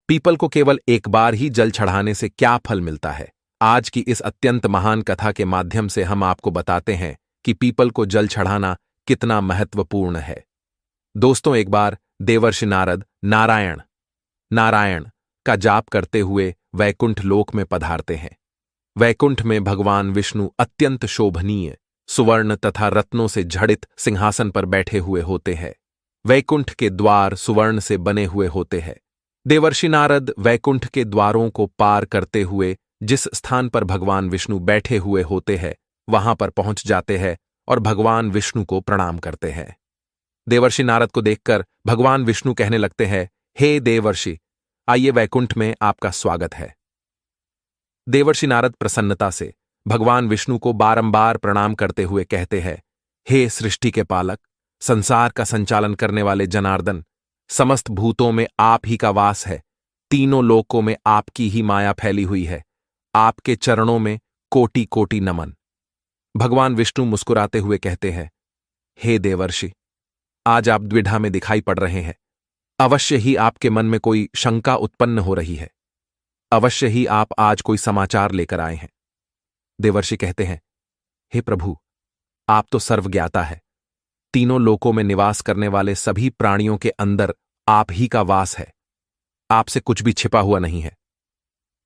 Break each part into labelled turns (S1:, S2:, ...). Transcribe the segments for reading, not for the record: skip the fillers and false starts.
S1: People को केवल एक बार ही जल चढ़ाने से क्या फल मिलता है? आज की इस अत्यंत महान कथा के माध्यम से हम आपको बताते हैं कि पीपल को जल चढ़ाना कितना महत्वपूर्ण है। दोस्तों, एक बार देवर्षि नारद नारायण नारायण का जाप करते हुए वैकुंठ लोक में पधारते हैं। वैकुंठ में भगवान विष्णु अत्यंत शोभनीय सुवर्ण तथा रत्नों से जड़ित सिंहासन पर बैठे हुए होते हैं। वैकुंठ के द्वार सुवर्ण से बने हुए होते हैं। देवर्षि नारद वैकुंठ के द्वारों को पार करते हुए जिस स्थान पर भगवान विष्णु बैठे हुए होते हैं वहां पर पहुंच जाते हैं और भगवान विष्णु को प्रणाम करते हैं। देवर्षि नारद को देखकर भगवान विष्णु कहने लगते हैं, हे देवर्षि, आइए, वैकुंठ में आपका स्वागत है। देवर्षि नारद प्रसन्नता से भगवान विष्णु को बारंबार प्रणाम करते हुए कहते हैं, हे सृष्टि के पालक, संसार का संचालन करने वाले जनार्दन, समस्त भूतों में आप ही का वास है। तीनों लोकों में आपकी ही माया फैली हुई है। आपके चरणों में कोटि कोटि नमन। भगवान विष्णु मुस्कुराते हुए कहते हैं, हे देवर्षि, आज आप द्विधा में दिखाई पड़ रहे हैं। अवश्य ही आपके मन में कोई शंका उत्पन्न हो रही है। अवश्य ही आप आज कोई समाचार लेकर आए हैं। देवर्षि कहते हैं, हे प्रभु, आप तो सर्वज्ञाता है। तीनों लोकों में निवास करने वाले सभी प्राणियों के अंदर आप ही का वास है। आपसे कुछ भी छिपा हुआ नहीं है।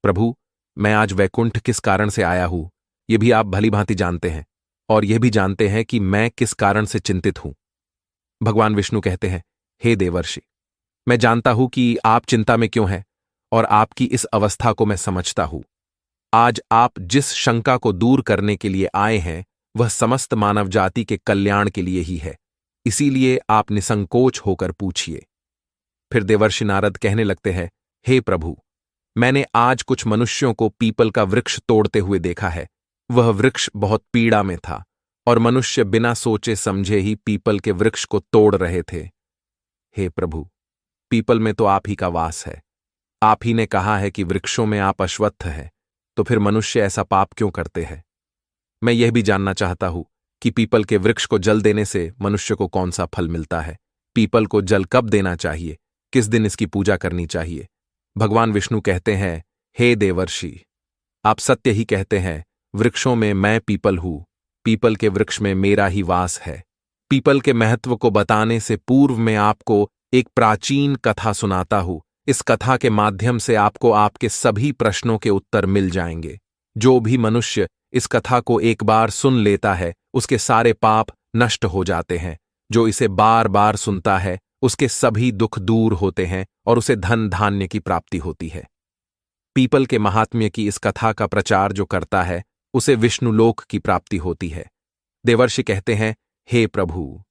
S1: प्रभु, मैं आज वैकुंठ किस कारण से आया हूं, यह भी आप भली भांति जानते हैं, और यह भी जानते हैं कि मैं किस कारण से चिंतित हूं। भगवान विष्णु कहते हैं, हे देवर्षि, मैं जानता हूं कि आप चिंता में क्यों हैं, और आपकी इस अवस्था को मैं समझता हूं। आज आप जिस शंका को दूर करने के लिए आए हैं वह समस्त मानव जाति के कल्याण के लिए ही है। इसीलिए आप निसंकोच होकर पूछिए। फिर देवर्षि नारद कहने लगते हैं, हे प्रभु, मैंने आज कुछ मनुष्यों को पीपल का वृक्ष तोड़ते हुए देखा है। वह वृक्ष बहुत पीड़ा में था और मनुष्य बिना सोचे समझे ही पीपल के वृक्ष को तोड़ रहे थे। हे प्रभु, पीपल में तो आप ही का वास है। आप ही ने कहा है कि वृक्षों में आप अश्वत्थ हैं, तो फिर मनुष्य ऐसा पाप क्यों करते हैं? मैं यह भी जानना चाहता हूं कि पीपल के वृक्ष को जल देने से मनुष्य को कौन सा फल मिलता है। पीपल को जल कब देना चाहिए, किस दिन इसकी पूजा करनी चाहिए? भगवान विष्णु कहते हैं, हे देवर्षि, आप सत्य ही कहते हैं। वृक्षों में मैं पीपल हूं, पीपल के वृक्ष में मेरा ही वास है। पीपल के महत्व को बताने से पूर्व मैं आपको एक प्राचीन कथा सुनाता हूं। इस कथा के माध्यम से आपको आपके सभी प्रश्नों के उत्तर मिल जाएंगे। जो भी मनुष्य इस कथा को एक बार सुन लेता है उसके सारे पाप नष्ट हो जाते हैं। जो इसे बार बार सुनता है उसके सभी दुख दूर होते हैं और उसे धन धान्य की प्राप्ति होती है। पीपल के महात्म्य की इस कथा का प्रचार जो करता है उसे विष्णुलोक की प्राप्ति होती है। देवर्षि कहते हैं, हे प्रभु,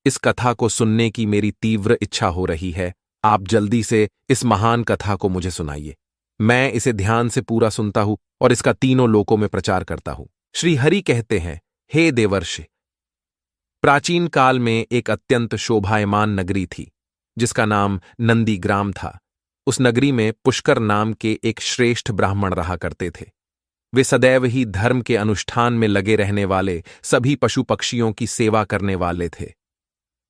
S1: इस कथा को सुनने की मेरी तीव्र इच्छा हो रही है। आप जल्दी से इस महान कथा को मुझे सुनाइए। मैं इसे ध्यान से पूरा सुनता हूं और इसका तीनों लोकों में प्रचार करता हूं। श्री हरि कहते हैं, हे देवर्षि, प्राचीन काल में एक अत्यंत शोभायमान नगरी थी जिसका नाम नंदीग्राम था। उस नगरी में पुष्कर नाम के एक श्रेष्ठ ब्राह्मण रहा करते थे। वे सदैव ही धर्म के अनुष्ठान में लगे रहने वाले सभी पशु पक्षियों की सेवा करने वाले थे।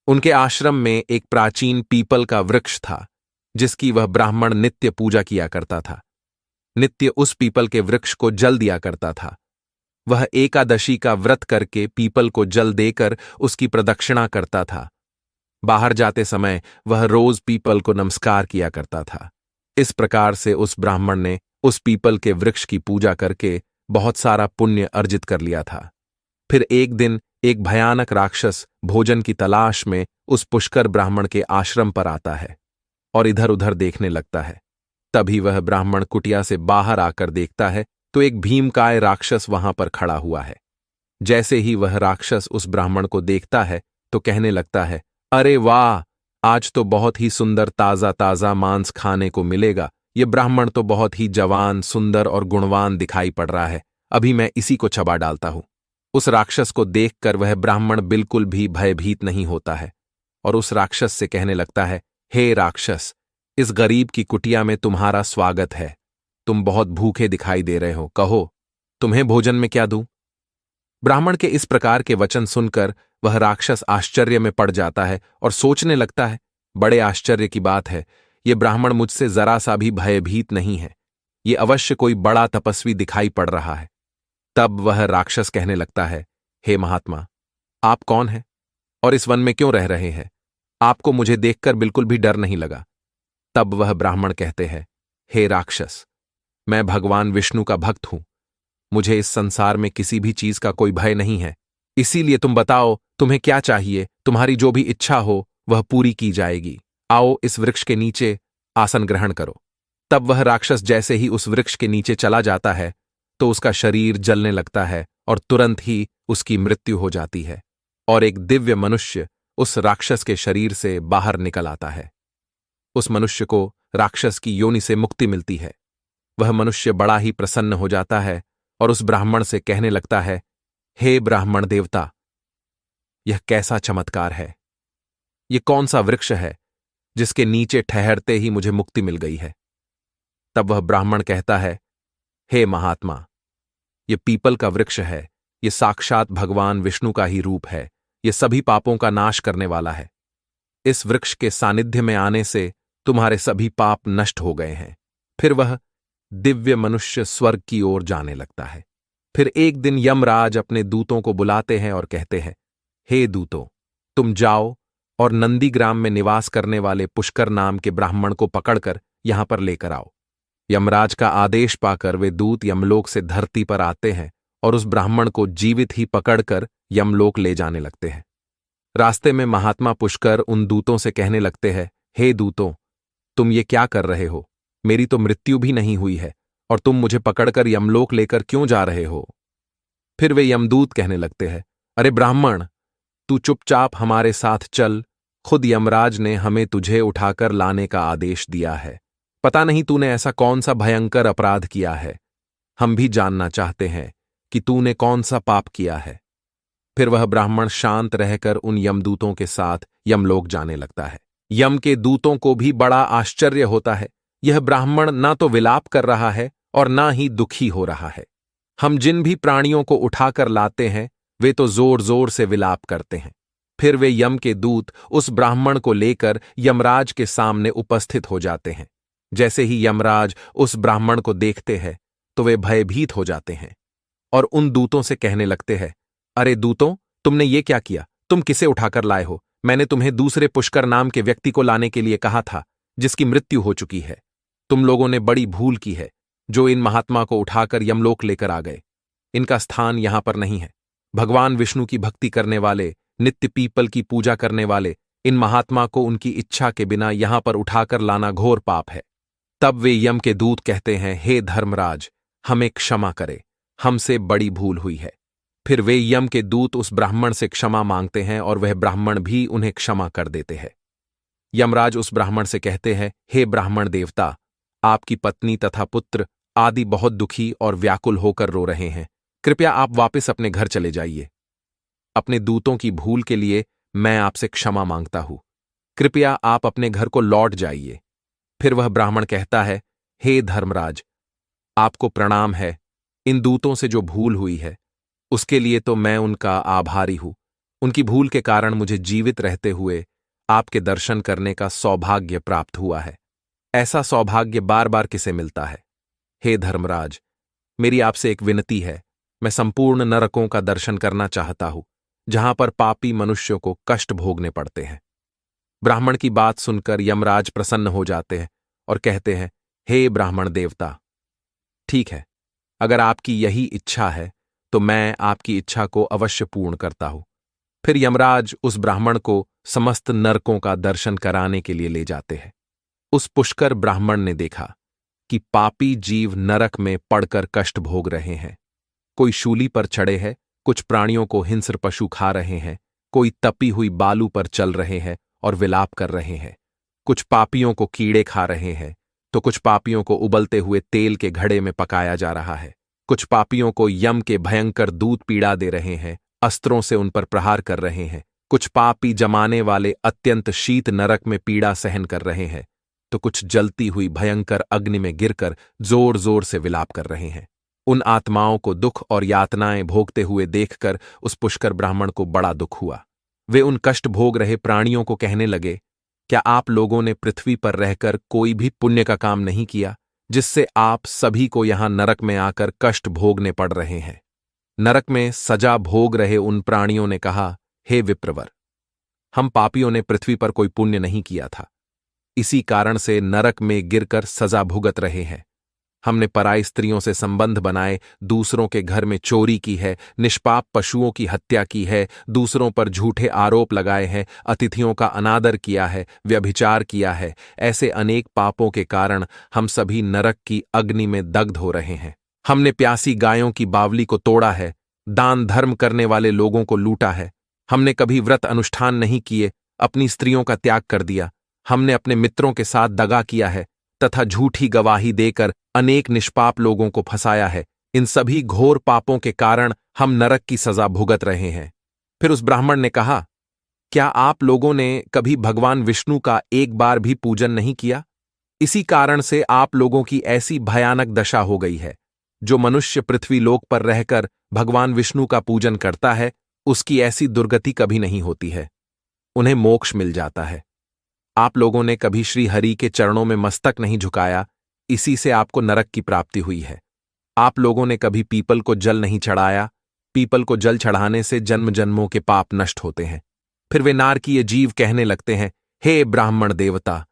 S1: उनके आश्रम में एक प्राचीन पीपल का वृक्ष था जिसकी वह ब्राह्मण नित्य पूजा किया करता था। नित्य उस पीपल के वृक्ष को जल दिया करता था। वह एकादशी का व्रत करके पीपल को जल देकर उसकी प्रदक्षिणा करता था। बाहर जाते समय वह रोज पीपल को नमस्कार किया करता था। इस प्रकार से उस ब्राह्मण ने उस पीपल के वृक्ष की पूजा करके बहुत सारा पुण्य अर्जित कर लिया था। फिर एक दिन एक भयानक राक्षस भोजन की तलाश में उस पुष्कर ब्राह्मण के आश्रम पर आता है और इधर उधर देखने लगता है। तभी वह ब्राह्मण कुटिया से बाहर आकर देखता है तो एक भीमकाय राक्षस वहां पर खड़ा हुआ है। जैसे ही वह राक्षस उस ब्राह्मण को देखता है तो कहने लगता है, अरे वाह, आज तो बहुत ही सुंदर ताजा ताजा मांस खाने को मिलेगा। ये ब्राह्मण तो बहुत ही जवान, सुंदर और गुणवान दिखाई पड़ रहा है। अभी मैं इसी को चबा डालता हूं। उस राक्षस को देखकर वह ब्राह्मण बिल्कुल भी भयभीत नहीं होता है और उस राक्षस से कहने लगता है, हे राक्षस, इस गरीब की कुटिया में तुम्हारा स्वागत है। तुम बहुत भूखे दिखाई दे रहे हो, कहो तुम्हें भोजन में क्या दूं? ब्राह्मण के इस प्रकार के वचन सुनकर वह राक्षस आश्चर्य में पड़ जाता है और सोचने लगता है, बड़े आश्चर्य की बात है, ये ब्राह्मण मुझसे जरा सा भी भयभीत नहीं है, ये अवश्य कोई बड़ा तपस्वी दिखाई पड़ रहा है। तब वह राक्षस कहने लगता है, हे महात्मा, आप कौन हैं और इस वन में क्यों रह रहे हैं? आपको मुझे देखकर बिल्कुल भी डर नहीं लगा। तब वह ब्राह्मण कहते हैं, हे राक्षस, मैं भगवान विष्णु का भक्त हूं, मुझे इस संसार में किसी भी चीज का कोई भय नहीं है, इसीलिए तुम बताओ तुम्हें क्या चाहिए, तुम्हारी जो भी इच्छा हो वह पूरी की जाएगी। आओ इस वृक्ष के नीचे आसन ग्रहण करो। तब वह राक्षस जैसे ही उस वृक्ष के नीचे चला जाता है तो उसका शरीर जलने लगता है और तुरंत ही उसकी मृत्यु हो जाती है और एक दिव्य मनुष्य उस राक्षस के शरीर से बाहर निकल आता है। उस मनुष्य को राक्षस की योनि से मुक्ति मिलती है। वह मनुष्य बड़ा ही प्रसन्न हो जाता है और उस ब्राह्मण से कहने लगता है, हे ब्राह्मण देवता, यह कैसा चमत्कार है, यह कौन सा वृक्ष है जिसके नीचे ठहरते ही मुझे मुक्ति मिल गई है? तब वह ब्राह्मण कहता है, हे महात्मा, यह पीपल का वृक्ष है, यह साक्षात भगवान विष्णु का ही रूप है, यह सभी पापों का नाश करने वाला है। इस वृक्ष के सानिध्य में आने से तुम्हारे सभी पाप नष्ट हो गए हैं। फिर वह दिव्य मनुष्य स्वर्ग की ओर जाने लगता है। फिर एक दिन यमराज अपने दूतों को बुलाते हैं और कहते हैं, हे दूतों, तुम जाओ और नंदीग्राम में निवास करने वाले पुष्कर नाम के ब्राह्मण को पकड़कर यहां पर लेकर आओ। यमराज का आदेश पाकर वे दूत यमलोक से धरती पर आते हैं और उस ब्राह्मण को जीवित ही पकड़कर यमलोक ले जाने लगते हैं। रास्ते में महात्मा पुष्कर उन दूतों से कहने लगते हैं, हे दूतों, तुम ये क्या कर रहे हो? मेरी तो मृत्यु भी नहीं हुई है और तुम मुझे पकड़कर यमलोक लेकर क्यों जा रहे हो? फिर वे यमदूत कहने लगते हैं, अरे ब्राह्मण, तू चुपचाप हमारे साथ चल, खुद यमराज ने हमें तुझे उठाकर लाने का आदेश दिया है। पता नहीं तूने ऐसा कौन सा भयंकर अपराध किया है, हम भी जानना चाहते हैं कि तूने कौन सा पाप किया है। फिर वह ब्राह्मण शांत रहकर उन यमदूतों के साथ यमलोक जाने लगता है। यम के दूतों को भी बड़ा आश्चर्य होता है, यह ब्राह्मण ना तो विलाप कर रहा है और ना ही दुखी हो रहा है। हम जिन भी प्राणियों को उठाकर लाते हैं वे तो जोर जोर से विलाप करते हैं। फिर वे यम के दूत उस ब्राह्मण को लेकर यमराज के सामने उपस्थित हो जाते हैं। जैसे ही यमराज उस ब्राह्मण को देखते हैं तो वे भयभीत हो जाते हैं और उन दूतों से कहने लगते हैं, अरे दूतों, तुमने ये क्या किया? तुम किसे उठाकर लाए हो? मैंने तुम्हें दूसरे पुष्कर नाम के व्यक्ति को लाने के लिए कहा था, जिसकी मृत्यु हो चुकी है। तुम लोगों ने बड़ी भूल की है जो इन महात्मा को उठाकर यमलोक लेकर आ गए। इनका स्थान यहां पर नहीं है। भगवान विष्णु की भक्ति करने वाले, नित्य पीपल की पूजा करने वाले इन महात्मा को उनकी इच्छा के बिना यहां पर उठाकर लाना घोर पाप है। तब वे यम के दूत कहते हैं, हे धर्मराज, हमें क्षमा करे, हमसे बड़ी भूल हुई है। फिर वे यम के दूत उस ब्राह्मण से क्षमा मांगते हैं और वह ब्राह्मण भी उन्हें क्षमा कर देते हैं। यमराज उस ब्राह्मण से कहते हैं, हे ब्राह्मण देवता, आपकी पत्नी तथा पुत्र आदि बहुत दुखी और व्याकुल होकर रो रहे हैं, कृपया आप वापस अपने घर चले जाइए। अपने दूतों की भूल के लिए मैं आपसे क्षमा मांगता हूं, कृपया आप अपने घर को लौट जाइए। फिर वह ब्राह्मण कहता है, हे धर्मराज, आपको प्रणाम है। इन दूतों से जो भूल हुई है उसके लिए तो मैं उनका आभारी हूं। उनकी भूल के कारण मुझे जीवित रहते हुए आपके दर्शन करने का सौभाग्य प्राप्त हुआ है। ऐसा सौभाग्य बार बार किसे मिलता है? हे धर्मराज, मेरी आपसे एक विनती है, मैं संपूर्ण नरकों का दर्शन करना चाहता हूं जहां पर पापी मनुष्यों को कष्ट भोगने पड़ते हैं। ब्राह्मण की बात सुनकर यमराज प्रसन्न हो जाते हैं और कहते हैं, हे ब्राह्मण देवता, ठीक है, अगर आपकी यही इच्छा है तो मैं आपकी इच्छा को अवश्य पूर्ण करता हूं। फिर यमराज उस ब्राह्मण को समस्त नरकों का दर्शन कराने के लिए ले जाते हैं। उस पुष्कर ब्राह्मण ने देखा कि पापी जीव नरक में पड़कर कष्ट भोग रहे हैं। कोई शूली पर चढ़े हैं, कुछ प्राणियों को हिंस्र पशु खा रहे हैं, कोई तपी हुई बालू पर चल रहे हैं और विलाप कर रहे हैं, कुछ पापियों को कीड़े खा रहे हैं, तो कुछ पापियों को उबलते हुए तेल के घड़े में पकाया जा रहा है, कुछ पापियों को यम के भयंकर दूत पीड़ा दे रहे हैं, अस्त्रों से उन पर प्रहार कर रहे हैं, कुछ पापी जमाने वाले अत्यंत शीत नरक में पीड़ा सहन कर रहे हैं, तो कुछ जलती हुई भयंकर अग्नि में गिरकर जोर जोर से विलाप कर रहे हैं। उन आत्माओं को दुख और यातनाएं भोगते हुए देखकर उस पुष्कर ब्राह्मण को बड़ा दुख हुआ। वे उन कष्ट भोग रहे प्राणियों को कहने लगे क्या आप लोगों ने पृथ्वी पर रहकर कोई भी पुण्य का काम नहीं किया, जिससे आप सभी को यहां नरक में आकर कष्ट भोगने पड़ रहे हैं? नरक में सजा भोग रहे उन प्राणियों ने कहा, हे विप्रवर, हम पापियों ने पृथ्वी पर कोई पुण्य नहीं किया था, इसी कारण से नरक में गिरकर सजा भुगत रहे हैं। हमने पराई स्त्रियों से संबंध बनाए, दूसरों के घर में चोरी की है, निष्पाप पशुओं की हत्या की है, दूसरों पर झूठे आरोप लगाए हैं, अतिथियों का अनादर किया है, व्यभिचार किया है। ऐसे अनेक पापों के कारण हम सभी नरक की अग्नि में दग्ध हो रहे हैं। हमने प्यासी गायों की बावली को तोड़ा है, दान धर्म करने वाले लोगों को लूटा है। हमने कभी व्रत अनुष्ठान नहीं किए, अपनी स्त्रियों का त्याग कर दिया। हमने अपने मित्रों के साथ दगा किया है तथा झूठी गवाही देकर अनेक निष्पाप लोगों को फंसाया है। इन सभी घोर पापों के कारण हम नरक की सजा भुगत रहे हैं। फिर उस ब्राह्मण ने कहा, क्या आप लोगों ने कभी भगवान विष्णु का एक बार भी पूजन नहीं किया? इसी कारण से आप लोगों की ऐसी भयानक दशा हो गई है। जो मनुष्य पृथ्वी लोक पर रहकर भगवान विष्णु का पूजन करता है, उसकी ऐसी दुर्गति कभी नहीं होती है, उन्हें मोक्ष मिल जाता है। आप लोगों ने कभी श्री हरि के चरणों में मस्तक नहीं झुकाया, इसी से आपको नरक की प्राप्ति हुई है। आप लोगों ने कभी पीपल को जल नहीं चढ़ाया, पीपल को जल चढ़ाने से जन्म जन्मों के पाप नष्ट होते हैं। फिर वे नारकीय जीव कहने लगते हैं, हे ब्राह्मण देवता,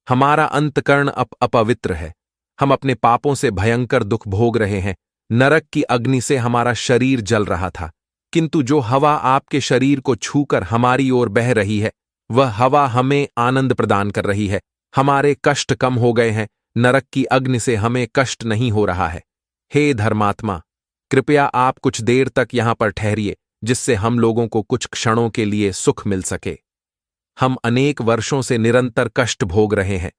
S1: हमारा अंतकरण अपवित्र है, हम अपने पापों से भयंकर दुख भोग रहे हैं। नरक की अग्नि से हमारा शरीर जल रहा था, किंतु जो हवा आपके शरीर को छूकर हमारी ओर बह रही है, वह हवा हमें आनंद प्रदान कर रही है। हमारे कष्ट कम हो गए हैं, नरक की अग्नि से हमें कष्ट नहीं हो रहा है। हे धर्मात्मा, कृपया आप कुछ देर तक यहां पर ठहरिए, जिससे हम लोगों को कुछ क्षणों के लिए सुख मिल सके। हम अनेक वर्षों से निरंतर कष्ट भोग रहे हैं,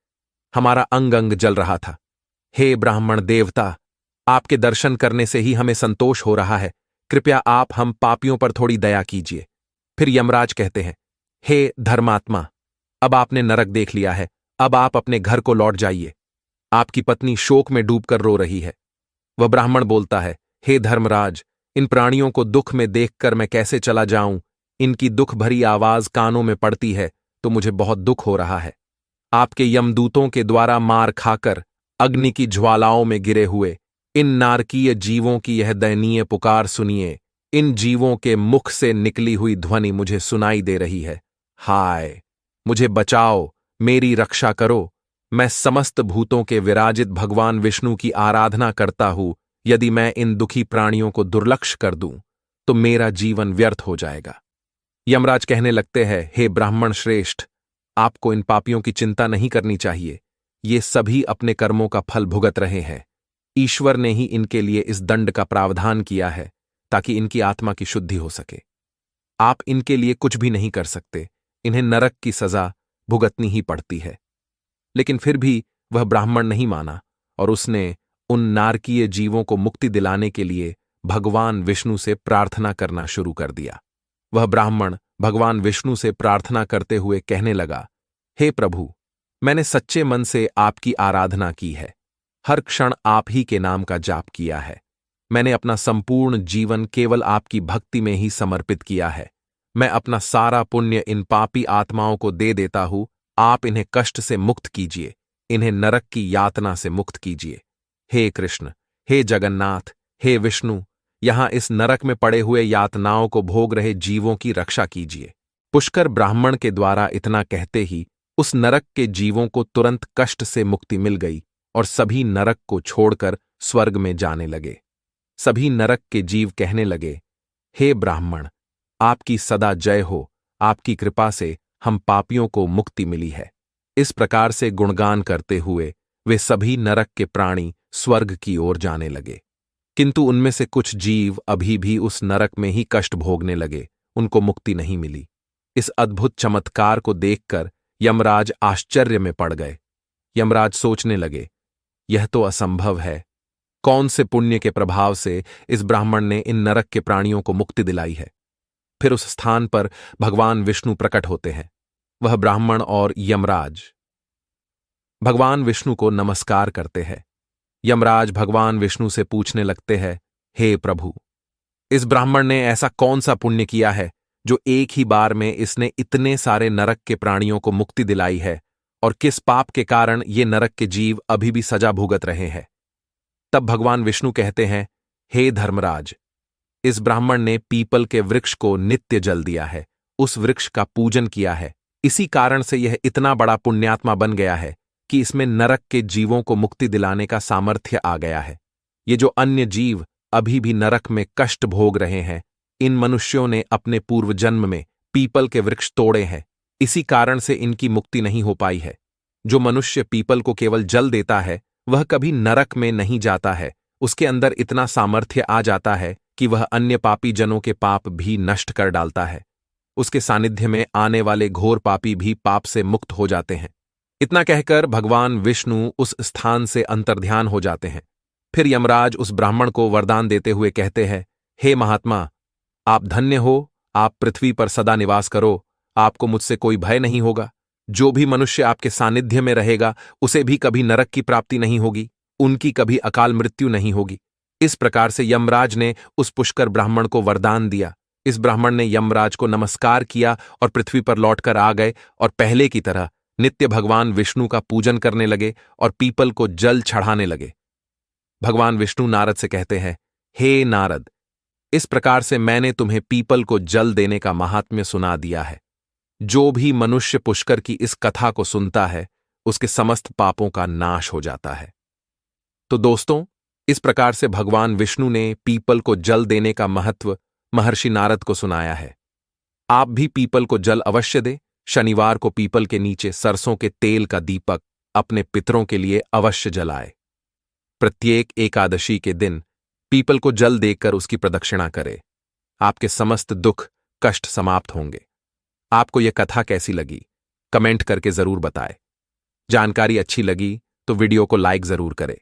S1: हमारा अंग अंग जल रहा था। हे ब्राह्मण देवता, आपके दर्शन करने से ही हमें संतोष हो रहा है, कृपया आप हम पापियों पर थोड़ी दया कीजिए। फिर यमराज कहते हैं, हे धर्मात्मा, अब आपने नरक देख लिया है, अब आप अपने घर को लौट जाइए। आपकी पत्नी शोक में डूबकर रो रही है। वह ब्राह्मण बोलता है, हे धर्मराज, इन प्राणियों को दुख में देखकर मैं कैसे चला जाऊं? इनकी दुख भरी आवाज कानों में पड़ती है तो मुझे बहुत दुख हो रहा है। आपके यमदूतों के द्वारा मार खाकर अग्नि की ज्वालाओं में गिरे हुए इन नारकीय जीवों की यह दयनीय पुकार सुनिए। इन जीवों के मुख से निकली हुई ध्वनि मुझे सुनाई दे रही है। हाय, मुझे बचाओ, मेरी रक्षा करो। मैं समस्त भूतों के विराजित भगवान विष्णु की आराधना करता हूं। यदि मैं इन दुखी प्राणियों को दुर्लक्ष्य कर दूं, तो मेरा जीवन व्यर्थ हो जाएगा। यमराज कहने लगते हैं, हे ब्राह्मण श्रेष्ठ, आपको इन पापियों की चिंता नहीं करनी चाहिए। ये सभी अपने कर्मों का फल भुगत रहे हैं। ईश्वर ने ही इनके लिए इस दंड का प्रावधान किया है, ताकि इनकी आत्मा की शुद्धि हो सके। आप इनके लिए कुछ भी नहीं कर सकते, इन्हें नरक की सजा भुगतनी ही पड़ती है। लेकिन फिर भी वह ब्राह्मण नहीं माना और उसने उन नारकीय जीवों को मुक्ति दिलाने के लिए भगवान विष्णु से प्रार्थना करना शुरू कर दिया। वह ब्राह्मण भगवान विष्णु से प्रार्थना करते हुए कहने लगा, हे प्रभु, मैंने सच्चे मन से आपकी आराधना की है, हर क्षण आप ही के नाम का जाप किया है। मैंने अपना संपूर्ण जीवन केवल आपकी भक्ति में ही समर्पित किया है। मैं अपना सारा पुण्य इन पापी आत्माओं को दे देता हूं। आप इन्हें कष्ट से मुक्त कीजिए, इन्हें नरक की यातना से मुक्त कीजिए। हे कृष्ण, हे जगन्नाथ, हे विष्णु, यहां इस नरक में पड़े हुए यातनाओं को भोग रहे जीवों की रक्षा कीजिए। पुष्कर ब्राह्मण के द्वारा इतना कहते ही उस नरक के जीवों को तुरंत कष्ट से मुक्ति मिल गई और सभी नरक को छोड़कर स्वर्ग में जाने लगे। सभी नरक के जीव कहने लगे, हे ब्राह्मण, आपकी सदा जय हो, आपकी कृपा से हम पापियों को मुक्ति मिली है। इस प्रकार से गुणगान करते हुए वे सभी नरक के प्राणी स्वर्ग की ओर जाने लगे। किंतु उनमें से कुछ जीव अभी भी उस नरक में ही कष्ट भोगने लगे, उनको मुक्ति नहीं मिली। इस अद्भुत चमत्कार को देखकर यमराज आश्चर्य में पड़ गए। यमराज सोचने लगे, यह तो असंभव है। कौन से पुण्य के प्रभाव से इस ब्राह्मण ने इन नरक के प्राणियों को मुक्ति दिलाई है? फिर उस स्थान पर भगवान विष्णु प्रकट होते हैं। वह ब्राह्मण और यमराज भगवान विष्णु को नमस्कार करते हैं। यमराज भगवान विष्णु से पूछने लगते हैं, हे प्रभु, इस ब्राह्मण ने ऐसा कौन सा पुण्य किया है जो एक ही बार में इसने इतने सारे नरक के प्राणियों को मुक्ति दिलाई है और किस पाप के कारण ये नरक के जीव अभी भी सजा भुगत रहे हैं। तब भगवान विष्णु कहते हैं, हे धर्मराज, इस ब्राह्मण ने पीपल के वृक्ष को नित्य जल दिया है, उस वृक्ष का पूजन किया है, इसी कारण से यह इतना बड़ा पुण्यात्मा बन गया है कि इसमें नरक के जीवों को मुक्ति दिलाने का सामर्थ्य आ गया है। ये जो अन्य जीव अभी भी नरक में कष्ट भोग रहे हैं, इन मनुष्यों ने अपने पूर्व जन्म में पीपल के वृक्ष तोड़े हैं, इसी कारण से इनकी मुक्ति नहीं हो पाई है। जो मनुष्य पीपल को केवल जल देता है वह कभी नरक में नहीं जाता है, उसके अंदर इतना सामर्थ्य आ जाता है कि वह अन्य पापी जनों के पाप भी नष्ट कर डालता है। उसके सानिध्य में आने वाले घोर पापी भी पाप से मुक्त हो जाते हैं। इतना कहकर भगवान विष्णु उस स्थान से अंतर्ध्यान हो जाते हैं। फिर यमराज उस ब्राह्मण को वरदान देते हुए कहते हैं, हे महात्मा, आप धन्य हो, आप पृथ्वी पर सदा निवास करो, आपको मुझसे कोई भय नहीं होगा। जो भी मनुष्य आपके सानिध्य में रहेगा उसे भी कभी नरक की प्राप्ति नहीं होगी, उनकी कभी अकाल मृत्यु नहीं होगी। इस प्रकार से यमराज ने उस पुष्कर ब्राह्मण को वरदान दिया। इस ब्राह्मण ने यमराज को नमस्कार किया और पृथ्वी पर लौटकर आ गए और पहले की तरह नित्य भगवान विष्णु का पूजन करने लगे और पीपल को जल चढ़ाने लगे। भगवान विष्णु नारद से कहते हैं, हे नारद, इस प्रकार से मैंने तुम्हें पीपल को जल देने का महात्म्य सुना दिया है। जो भी मनुष्य पुष्कर की इस कथा को सुनता है उसके समस्त पापों का नाश हो जाता है। तो दोस्तों, इस प्रकार से भगवान विष्णु ने पीपल को जल देने का महत्व महर्षि नारद को सुनाया है। आप भी पीपल को जल अवश्य दें। शनिवार को पीपल के नीचे सरसों के तेल का दीपक अपने पितरों के लिए अवश्य जलाए। प्रत्येक एकादशी के दिन पीपल को जल देकर उसकी प्रदक्षिणा करें। आपके समस्त दुख कष्ट समाप्त होंगे। आपको यह कथा कैसी लगी कमेंट करके जरूर बताएं। जानकारी अच्छी लगी तो वीडियो को लाइक जरूर करें।